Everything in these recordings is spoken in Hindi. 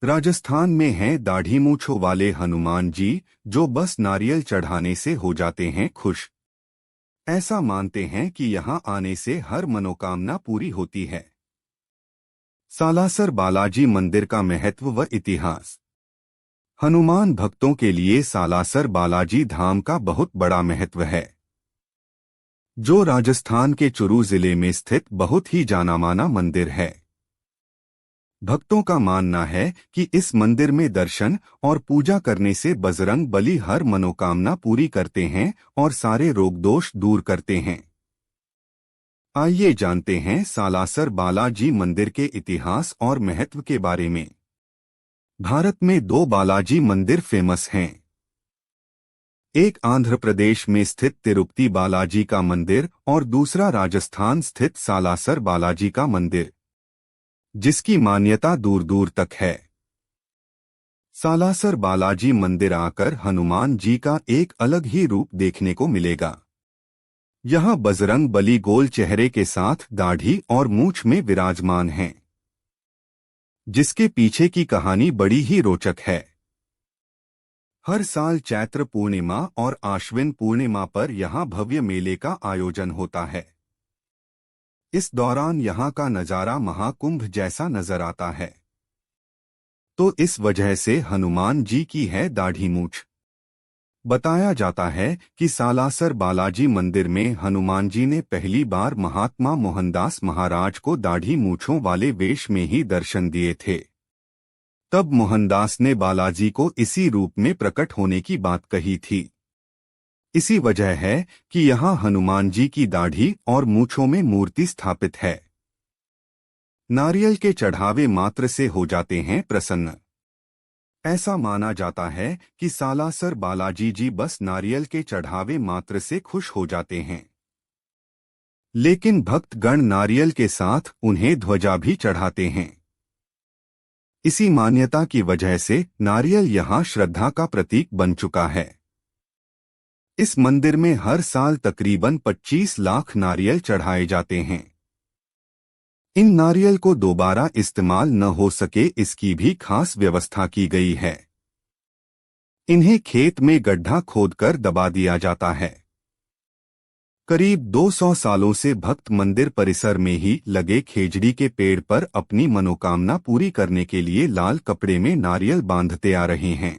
राजस्थान में हैं दाढ़ी मूंछों वाले हनुमान जी, जो बस नारियल चढ़ाने से हो जाते हैं खुश। ऐसा मानते हैं कि यहाँ आने से हर मनोकामना पूरी होती है। सालासर बालाजी मंदिर का महत्व व इतिहास। हनुमान भक्तों के लिए सालासर बालाजी धाम का बहुत बड़ा महत्व है, जो राजस्थान के चुरू जिले में स्थित बहुत ही जाना माना मंदिर है। भक्तों का मानना है कि इस मंदिर में दर्शन और पूजा करने से बजरंग बली हर मनोकामना पूरी करते हैं और सारे रोग दोष दूर करते हैं। आइए जानते हैं सालासर बालाजी मंदिर के इतिहास और महत्व के बारे में। भारत में दो बालाजी मंदिर फेमस हैं। एक आंध्र प्रदेश में स्थित तिरुपति बालाजी का मंदिर और दूसरा राजस्थान स्थित सालासर बालाजी का मंदिर, जिसकी मान्यता दूर दूर तक है। सालासर बालाजी मंदिर आकर हनुमान जी का एक अलग ही रूप देखने को मिलेगा। यहाँ बजरंग बली गोल चेहरे के साथ दाढ़ी और मूंछ में विराजमान हैं, जिसके पीछे की कहानी बड़ी ही रोचक है। हर साल चैत्र पूर्णिमा और आश्विन पूर्णिमा पर यहाँ भव्य मेले का आयोजन होता है। इस दौरान यहाँ का नजारा महाकुंभ जैसा नजर आता है। तो इस वजह से हनुमान जी की है दाढ़ी मूंछ। बताया जाता है कि सालासर बालाजी मंदिर में हनुमान जी ने पहली बार महात्मा मोहनदास महाराज को दाढ़ी मूंछों वाले वेश में ही दर्शन दिए थे। तब मोहनदास ने बालाजी को इसी रूप में प्रकट होने की बात कही थी। इसी वजह है कि यहाँ हनुमान जी की दाढ़ी और मूंछों में मूर्ति स्थापित है। नारियल के चढ़ावे मात्र से हो जाते हैं प्रसन्न। ऐसा माना जाता है कि सालासर बालाजी जी बस नारियल के चढ़ावे मात्र से खुश हो जाते हैं। लेकिन भक्त गण नारियल के साथ उन्हें ध्वजा भी चढ़ाते हैं। इसी मान्यता की वजह से नारियल यहाँ श्रद्धा का प्रतीक बन चुका है। इस मंदिर में हर साल तकरीबन 25 लाख नारियल चढ़ाए जाते हैं। इन नारियल को दोबारा इस्तेमाल न हो सके, इसकी भी खास व्यवस्था की गई है। इन्हें खेत में गड्ढा खोदकर दबा दिया जाता है। करीब 200 सालों से भक्त मंदिर परिसर में ही लगे खेजड़ी के पेड़ पर अपनी मनोकामना पूरी करने के लिए लाल कपड़े में नारियल बांधते आ रहे हैं।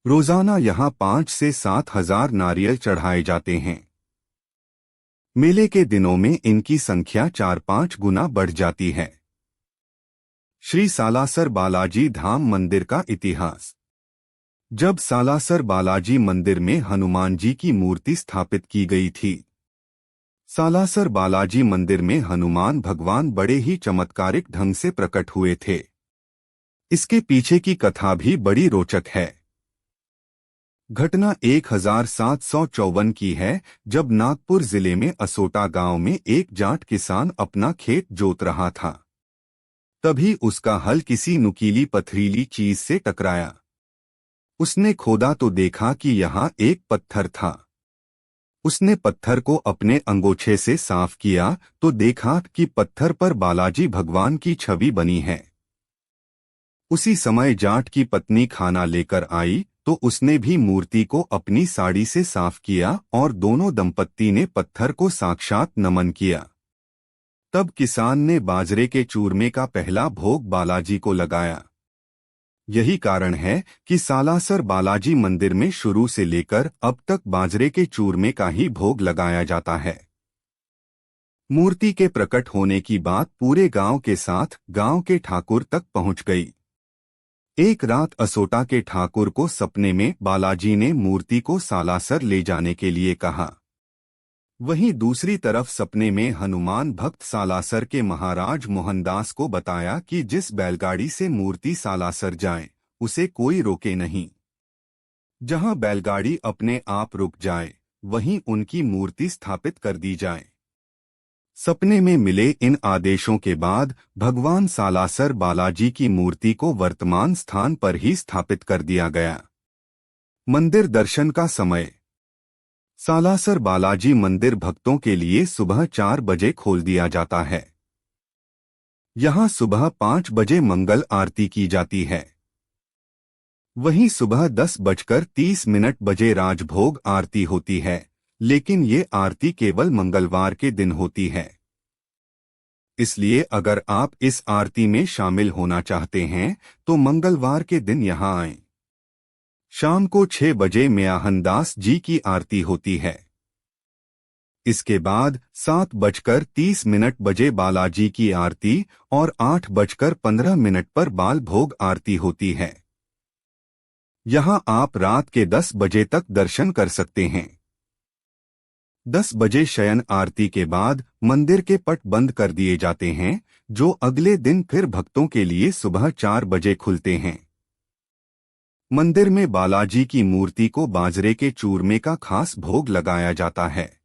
रोजाना यहाँ 5 से 7 हजार नारियल चढ़ाए जाते हैं। मेले के दिनों में इनकी संख्या 4-5 गुना बढ़ जाती है। श्री सालासर बालाजी धाम मंदिर का इतिहास। जब सालासर बालाजी मंदिर में हनुमान जी की मूर्ति स्थापित की गई थी, सालासर बालाजी मंदिर में हनुमान भगवान बड़े ही चमत्कारिक ढंग से प्रकट हुए थे। इसके पीछे की कथा भी बड़ी रोचक है। घटना 1754 की है, जब नागपुर जिले में असोटा गांव में एक जाट किसान अपना खेत जोत रहा था। तभी उसका हल किसी नुकीली पथरीली चीज से टकराया। उसने खोदा तो देखा कि यहाँ एक पत्थर था। उसने पत्थर को अपने अंगोछे से साफ किया तो देखा कि पत्थर पर बालाजी भगवान की छवि बनी है। उसी समय जाट की पत्नी खाना लेकर आई तो उसने भी मूर्ति को अपनी साड़ी से साफ किया और दोनों दंपत्ति ने पत्थर को साक्षात नमन किया। तब किसान ने बाजरे के चूरमे का पहला भोग बालाजी को लगाया। यही कारण है कि सालासर बालाजी मंदिर में शुरू से लेकर अब तक बाजरे के चूरमे का ही भोग लगाया जाता है। मूर्ति के प्रकट होने की बात पूरे गांव के साथ गांव के ठाकुर तक पहुंच गई। एक रात असोटा के ठाकुर को सपने में बालाजी ने मूर्ति को सालासर ले जाने के लिए कहा। वहीं दूसरी तरफ सपने में हनुमान भक्त सालासर के महाराज मोहनदास को बताया कि जिस बैलगाड़ी से मूर्ति सालासर जाए उसे कोई रोके नहीं। जहां बैलगाड़ी अपने आप रुक जाए वहीं उनकी मूर्ति स्थापित कर दी जाए। सपने में मिले इन आदेशों के बाद भगवान सालासर बालाजी की मूर्ति को वर्तमान स्थान पर ही स्थापित कर दिया गया। मंदिर दर्शन का समय। सालासर बालाजी मंदिर भक्तों के लिए सुबह 4 बजे खोल दिया जाता है। यहाँ सुबह 5 बजे मंगल आरती की जाती है। वहीं सुबह 10:30 बजे राजभोग आरती होती है, लेकिन ये आरती केवल मंगलवार के दिन होती है। इसलिए अगर आप इस आरती में शामिल होना चाहते हैं तो मंगलवार के दिन यहाँ आएं। शाम को 6 बजे म्याहनदास जी की आरती होती है। इसके बाद 7:30 बजे बालाजी की आरती और 8:15 पर बाल भोग आरती होती है। यहाँ आप रात के 10 बजे तक दर्शन कर सकते हैं। 10 बजे शयन आरती के बाद मंदिर के पट बंद कर दिए जाते हैं, जो अगले दिन फिर भक्तों के लिए सुबह 4 बजे खुलते हैं। मंदिर में बालाजी की मूर्ति को बाजरे के चूरमे का खास भोग लगाया जाता है।